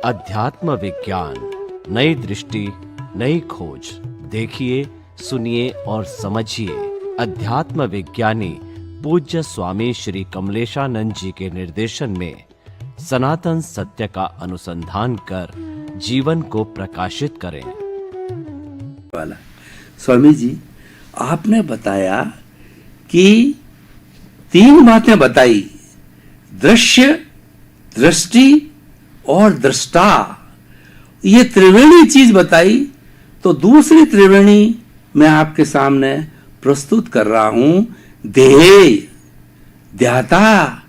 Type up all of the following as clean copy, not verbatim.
अध्यात्म विज्ञान, नई दृष्टि, नई खोज। देखिए, सुनिए और समझिए। अध्यात्म विज्ञानी पूज्य स्वामी श्री कमलेशानंद जी के निर्देशन में सनातन सत्य का अनुसंधान कर जीवन को प्रकाशित करें। वाला स्वामी जी, आपने बताया कि 3 बातें बताई, दृश्य, दृष्टि और दृष्टा। ये त्रिवेणी चीज बताई, तो दूसरी त्रिवेणी मैं आपके सामने प्रस्तुत कर रहा हूं। ध्येय, ध्याता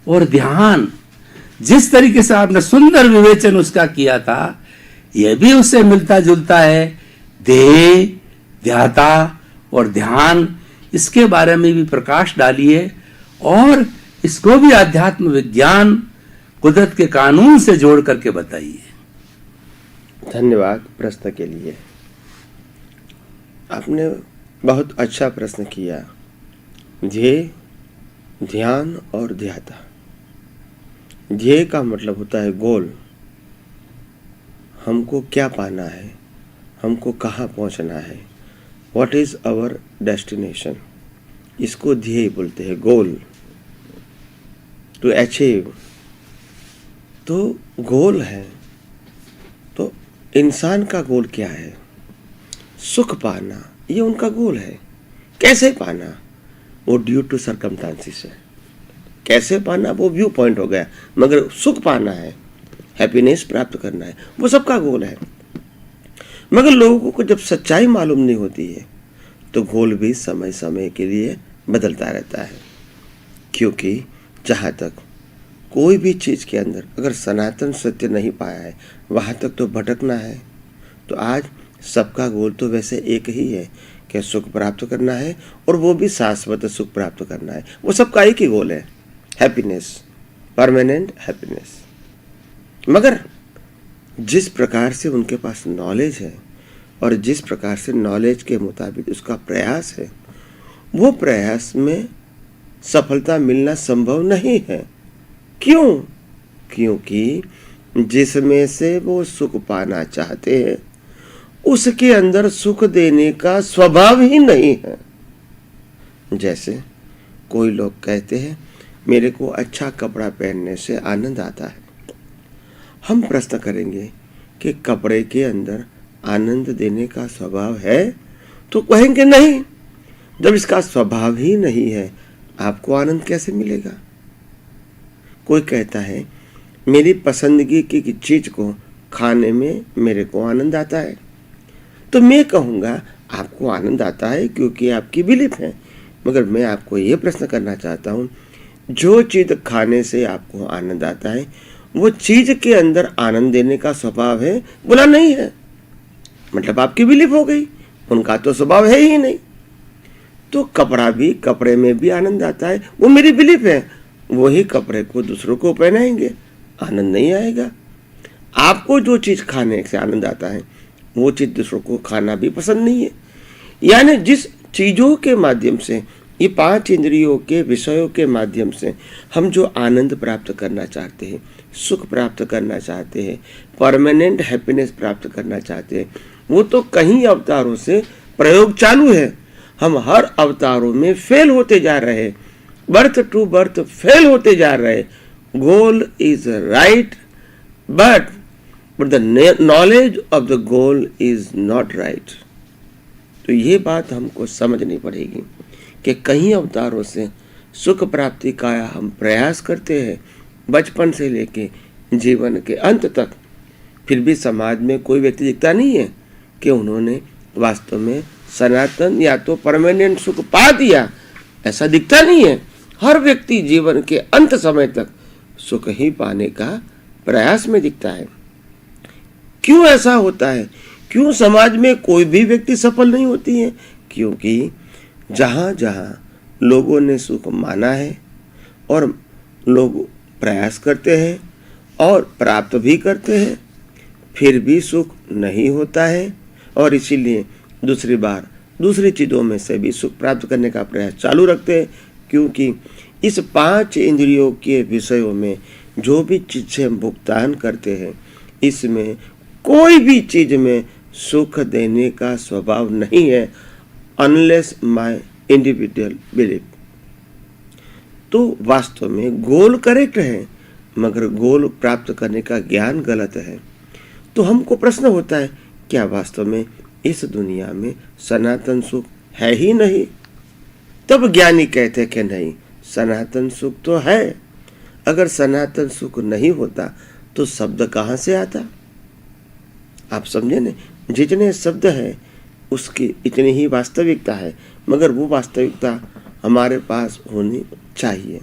और ध्यान। जिस तरीके से आपने सुंदर विवेचन उसका किया था, यह भी उससे मिलता जुलता है। ध्येय, ध्याता और ध्यान, इसके बारे में भी प्रकाश डालिए और इसको भी अध्यात्म विज्ञान, कुदरत के कानून से जोड़ करके बताइए। धन्यवाद प्रश्न के लिए। आपने बहुत अच्छा प्रश्न किया। ध्येय, ध्यान और ध्याता। ध्येय का मतलब होता है गोल। हमको क्या पाना है, हमको कहाँ पहुँचना है। व्हाट इज आवर डेस्टिनेशन, इसको ध्येय बोलते हैं। गोल, टू अचीव। तो गोल है, तो इंसान का गोल क्या है? सुख पाना, ये उनका गोल है। कैसे पाना, वो ड्यू टू सर्कमस्टांसेस है। कैसे पाना वो व्यू पॉइंट हो गया, मगर सुख पाना है, हैप्पीनेस प्राप्त करना है, वो सबका गोल है। मगर लोगों को जब सच्चाई मालूम नहीं होती है, तो गोल भी समय समय के लिए बदलता रहता है। क्योंकि जहाँ तक कोई भी चीज़ के अंदर अगर सनातन सत्य नहीं पाया है, वहाँ तक तो भटकना है। तो आज सबका गोल तो वैसे एक ही है कि सुख प्राप्त करना है, और वो भी शाश्वत सुख प्राप्त करना है। वो सबका एक ही गोल है, हैप्पीनेस, परमानेंट हैप्पीनेस। मगर जिस प्रकार से उनके पास नॉलेज है और जिस प्रकार से नॉलेज के मुताबिक उसका प्रयास है, वो प्रयास में सफलता मिलना संभव नहीं है। क्यों? क्योंकि जिसमें से वो सुख पाना चाहते हैं, उसके अंदर सुख देने का स्वभाव ही नहीं है। जैसे कोई लोग कहते हैं, मेरे को अच्छा कपड़ा पहनने से आनंद आता है। हम प्रश्न करेंगे कि कपड़े के अंदर आनंद देने का स्वभाव है? तो कहेंगे नहीं। जब इसका स्वभाव ही नहीं है, आपको आनंद कैसे मिलेगा? कोई कहता है, मेरी पसंदगी की चीज को खाने में मेरे को आनंद आता है। तो मैं कहूँगा, आपको आनंद आता है क्योंकि आपकी बिलीफ है। मगर मैं आपको ये प्रश्न करना चाहता हूँ, जो चीज़ खाने से आपको आनंद आता है, वो चीज़ के अंदर आनंद देने का स्वभाव है? बोला नहीं है। मतलब आपकी बिलीफ हो गई, उनका तो स्वभाव है ही नहीं। तो कपड़ा भी, कपड़े में भी आनंद आता है, वो मेरी बिलीफ है। वही कपड़े को दूसरों को पहनाएंगे, आनंद नहीं आएगा। आपको जो चीज़ खाने से आनंद आता है, वो चीज़ दूसरों को खाना भी पसंद नहीं है। यानी जिस चीज़ों के माध्यम से, ये 5 इंद्रियों के विषयों के माध्यम से हम जो आनंद प्राप्त करना चाहते हैं, सुख प्राप्त करना चाहते हैं, परमानेंट हैप्पीनेस प्राप्त करना चाहते हैं, वो तो कई अवतारों से प्रयोग चालू है। हम हर अवतारों में फेल होते जा रहे हैं, बर्थ टू बर्थ फेल होते जा रहे हैं। Goal is right, but the knowledge of the goal is not right. तो ये बात हमको समझनी पड़ेगी कि कई अवतारों से सुख प्राप्ति का हम प्रयास करते हैं, बचपन से लेके जीवन के अंत तक। फिर भी समाज में कोई व्यक्ति दिखता नहीं है कि उन्होंने वास्तव में सनातन या तो परमानेंट सुख पा दिया, ऐसा दिखता नहीं है। हर व्यक्ति जीवन के अंत समय तक सुख ही पाने का प्रयास में दिखता है। क्यों ऐसा होता है? क्यों समाज में कोई भी व्यक्ति सफल नहीं होती है? क्योंकि जहाँ जहाँ लोगों ने सुख माना है और लोग प्रयास करते हैं और प्राप्त भी करते हैं, फिर भी सुख नहीं होता है, और इसीलिए दूसरी बार दूसरी चीज़ों में से भी सुख प्राप्त करने का प्रयास चालू रखते हैं। क्योंकि इस 5 इंद्रियों के विषयों में जो भी चीज़ें हम भुगतान करते हैं, इसमें कोई भी चीज में सुख देने का स्वभाव नहीं है, अनलेस माय इंडिविजुअल बिलीफ। तो वास्तव में गोल करेक्ट है, मगर गोल प्राप्त करने का ज्ञान गलत है। तो हमको प्रश्न होता है, क्या वास्तव में इस दुनिया में सनातन सुख है ही नहीं? तब ज्ञानी कहते हैं कि नहीं, सनातन सुख तो है। अगर सनातन सुख नहीं होता तो शब्द कहाँ से आता? आप समझे न, जितने शब्द है उसकी इतनी ही वास्तविकता है, मगर वो वास्तविकता हमारे पास होनी चाहिए।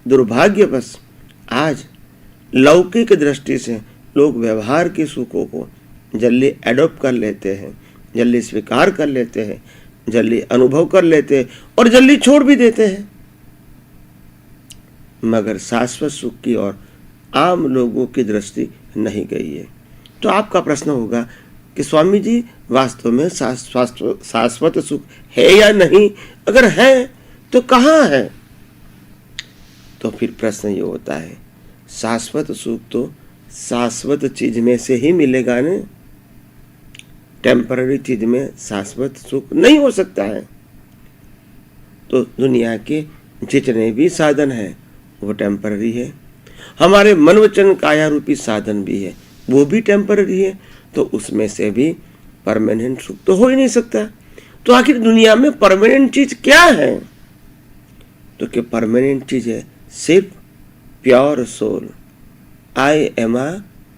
दुर्भाग्यवश आज लौकिक दृष्टि से लोग व्यवहार के सुखों को जल्दी एडॉप्ट कर लेते हैं, जल्दी स्वीकार कर लेते हैं, जल्दी अनुभव कर लेते हैं और जल्दी छोड़ भी देते हैं, मगर शाश्वत सुख की ओर आम लोगों की दृष्टि नहीं गई है। तो आपका प्रश्न होगा कि स्वामी जी वास्तव में शाश्वत सुख है या नहीं? अगर है तो कहाँ है? तो फिर प्रश्न ये होता है, शाश्वत सुख तो शाश्वत चीज में से ही मिलेगा न, टेम्पररी चीज में शाश्वत सुख नहीं हो सकता है। तो दुनिया के जितने भी साधन है वो टेम्पररी है, हमारे मन वचन काया रूपी साधन भी है वो भी टेम्पररी है, तो उसमें से भी परमानेंट सुख तो हो ही नहीं सकता। तो आखिर दुनिया में परमानेंट चीज क्या है? तो कि परमानेंट चीज है सिर्फ pure soul. I am a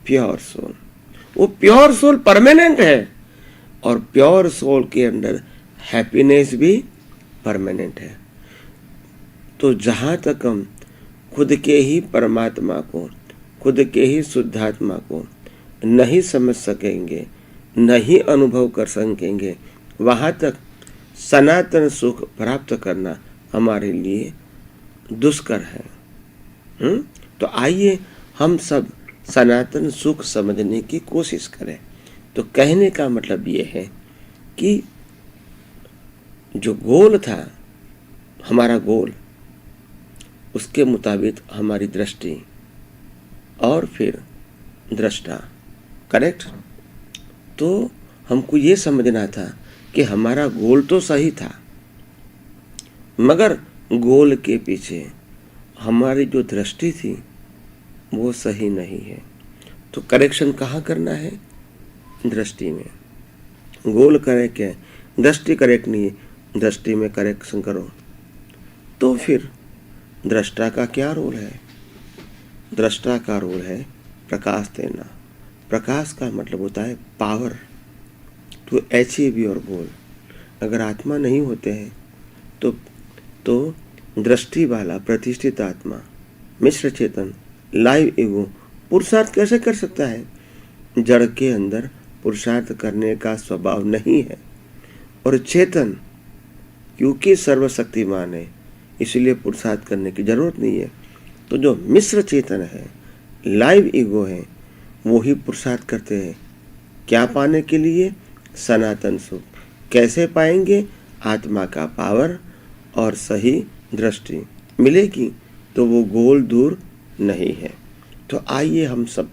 pure soul. वो प्योर सोल परमानेंट है और प्योर सोल के अंदर हैप्पीनेस भी परमानेंट है। तो जहां तक हम खुद के ही परमात्मा को, खुद के ही शुद्धात्मा को नहीं समझ सकेंगे, नहीं अनुभव कर सकेंगे, वहां तक सनातन सुख प्राप्त करना हमारे लिए दुष्कर है। तो आइए हम सब सनातन सुख समझने की कोशिश करें। तो कहने का मतलब ये है कि जो गोल था, हमारा गोल, उसके मुताबिक हमारी दृष्टि और फिर दृष्टा, करेक्ट? तो हमको ये समझना था कि हमारा गोल तो सही था, मगर गोल के पीछे हमारी जो दृष्टि थी वो सही नहीं है। तो करेक्शन कहाँ करना है? दृष्टि में। गोल करेक्ट है, दृष्टि करेक्ट नहीं है, दृष्टि में करेक्शन करो। तो फिर दृष्टा का क्या रोल है? दृष्टा का रोल है प्रकाश देना। प्रकाश का मतलब होता है power to achieve your goal. अगर आत्मा नहीं होते हैं तो दृष्टि वाला प्रतिष्ठित आत्मा, मिश्र चेतन, लाइव ईगो पुरुषार्थ कैसे कर सकता है? जड़ के अंदर पुरुषार्थ करने का स्वभाव नहीं है, और चेतन क्योंकि सर्वशक्तिमान है इसलिए पुरुषार्थ करने की जरूरत नहीं है। तो जो मिश्र चेतन है, लाइव ईगो है, वो ही पुरुषार्थ करते हैं। क्या पाने के लिए? सनातन सुख। कैसे पाएंगे? आत्मा का पावर और सही दृष्टि मिलेगी तो वो गोल दूर नहीं है। तो आइए हम सब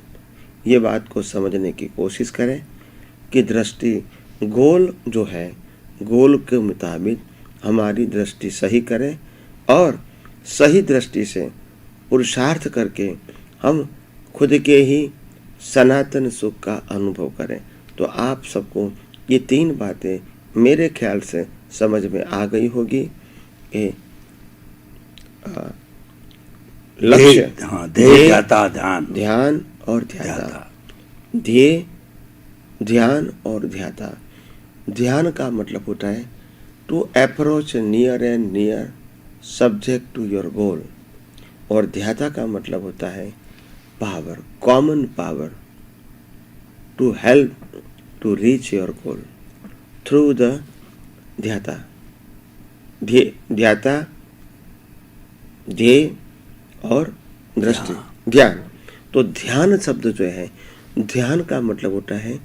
ये बात को समझने की कोशिश करें कि दृष्टि, गोल जो है, गोल के मुताबिक हमारी दृष्टि सही करें और सही दृष्टि से पुरुषार्थ करके हम खुद के ही सनातन सुख का अनुभव करें। तो आप सबको ये तीन बातें मेरे ख्याल से समझ में आ गई होगी। लक्ष्य, ध्येय, ध्याता, ध्यान, ध्यान और ध्याता। ध्येय, ध्यान और ध्याता। ध्यान का मतलब होता है to approach near and near subject to your goal, और ध्याता का मतलब होता है power, common power to help to reach your goal through the ध्याता। ध्याता, ध्येय और दृष्टि, ध्यान। तो ध्यान शब्द जो है, ध्यान का मतलब होता है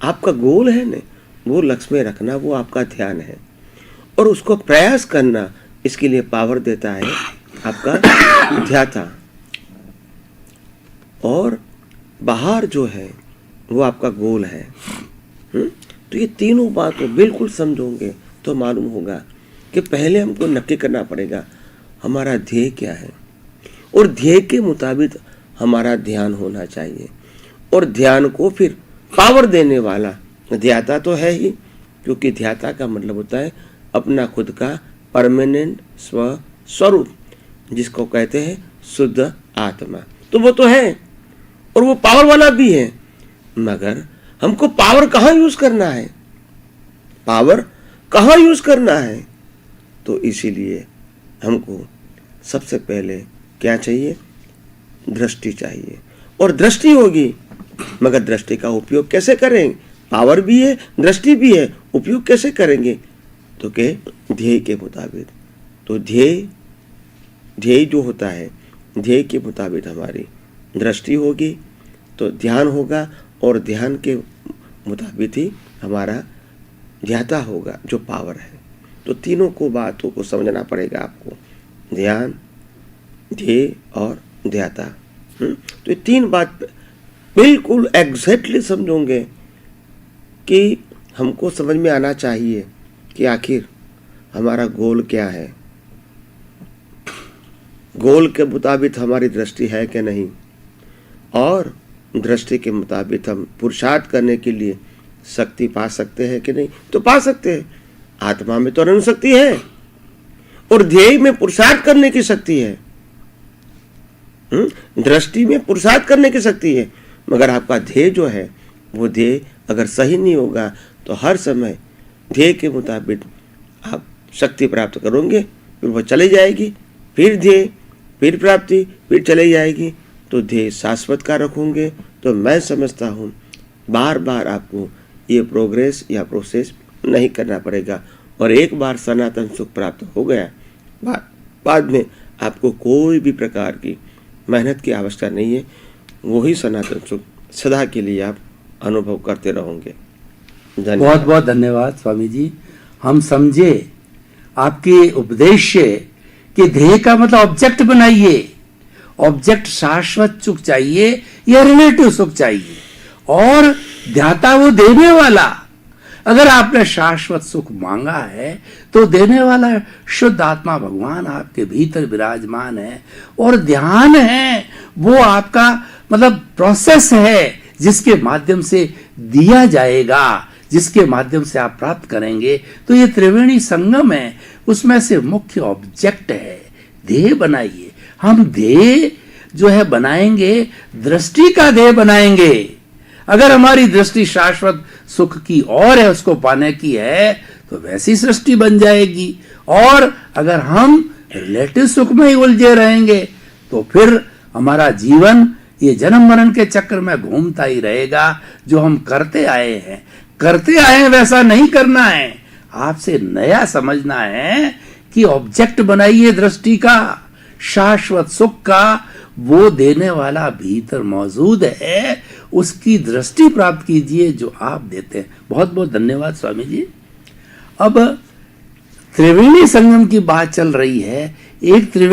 आपका गोल है ना, वो लक्ष्य में रखना, वो आपका ध्यान है, और उसको प्रयास करना, इसके लिए पावर देता है आपका ध्याता। और बाहर जो है वो आपका गोल है। तो ये तीनों बातें बिल्कुल समझोगे तो मालूम होगा कि पहले हमको नक्की करना पड़ेगा हमारा ध्येय क्या है, और ध्येय के मुताबिक हमारा ध्यान होना चाहिए। और ध्यान को फिर पावर देने वाला ध्याता तो है ही, क्योंकि ध्याता का मतलब होता है अपना खुद का परमानेंट स्वरूप, जिसको कहते हैं शुद्ध आत्मा। तो वो तो है और वो पावर वाला भी है, मगर हमको पावर कहाँ यूज करना है, पावर कहाँ यूज करना है। तो इसीलिए हमको सबसे पहले क्या चाहिए, दृष्टि चाहिए। और दृष्टि होगी, मगर दृष्टि का उपयोग कैसे करेंगे, पावर भी है दृष्टि भी है, उपयोग कैसे करेंगे, तो के ध्येय के मुताबिक। तो ध्येय जो होता है, ध्येय के मुताबिक हमारी दृष्टि होगी तो ध्यान होगा, और ध्यान के मुताबिक ही हमारा ध्याता होगा जो पावर है। तो तीनों को बातों को समझना पड़ेगा आपको, ध्यान, ध्येय और ध्याता। तो ये तीन बात बिल्कुल एग्जैक्टली समझोगे कि हमको समझ में आना चाहिए कि आखिर हमारा गोल क्या है, गोल के मुताबिक हमारी दृष्टि है कि नहीं, और दृष्टि के मुताबिक हम पुरुषार्थ करने के लिए शक्ति पा सकते हैं कि नहीं। तो पा सकते हैं, आत्मा में तो अनंत शक्ति है और ध्येय में पुरुषार्थ करने की शक्ति है, दृष्टि में पुरुषार्थ करने की शक्ति है। मगर आपका ध्येय जो है, वो ध्येय अगर सही नहीं होगा तो हर समय ध्येय के मुताबिक आप शक्ति प्राप्त करोगे, फिर वो चली जाएगी, फिर ध्येय, फिर प्राप्ति, फिर चली जाएगी। तो ध्येय शाश्वत का रखोगे तो मैं समझता हूँ बार बार आपको ये प्रोग्रेस या प्रोसेस नहीं करना पड़ेगा, और एक बार सनातन सुख प्राप्त हो गया, बाद में आपको कोई भी प्रकार की मेहनत की आवश्यकता नहीं है। वही सनातन सुख सदा के लिए आप अनुभव करते रहोगे। बहुत बहुत धन्यवाद स्वामी जी। हम समझे आपके उपदेश से कि ध्येय का मतलब ऑब्जेक्ट बनाइए, ऑब्जेक्ट शाश्वत सुख चाहिए या रिलेटिव सुख चाहिए, और ध्याता वो देने वाला। अगर आपने शाश्वत सुख मांगा है तो देने वाला शुद्ध आत्मा भगवान आपके भीतर विराजमान है, और ध्यान है वो आपका मतलब प्रोसेस है जिसके माध्यम से दिया जाएगा, जिसके माध्यम से आप प्राप्त करेंगे। तो ये त्रिवेणी संगम है, उसमें से मुख्य ऑब्जेक्ट है ध्येय बनाइए। हम ध्येय जो है बनाएंगे, दृष्टि का ध्येय बनाएंगे। अगर हमारी दृष्टि शाश्वत सुख की ओर है, उसको पाने की है, तो वैसी सृष्टि बन जाएगी। और अगर हम रिलेटिव सुख में ही उलझे रहेंगे तो फिर हमारा जीवन ये जन्म मरण के चक्र में घूमता ही रहेगा। जो हम करते आए हैं वैसा नहीं करना है, आपसे नया समझना है कि ऑब्जेक्ट बनाइए दृष्टि का, शाश्वत सुख का, वो देने वाला भीतर मौजूद है, उसकी दृष्टि प्राप्त कीजिए जो आप देते हैं। बहुत बहुत धन्यवाद स्वामी जी। अब त्रिवेणी संगम की बात चल रही है, एक त्रिवेणी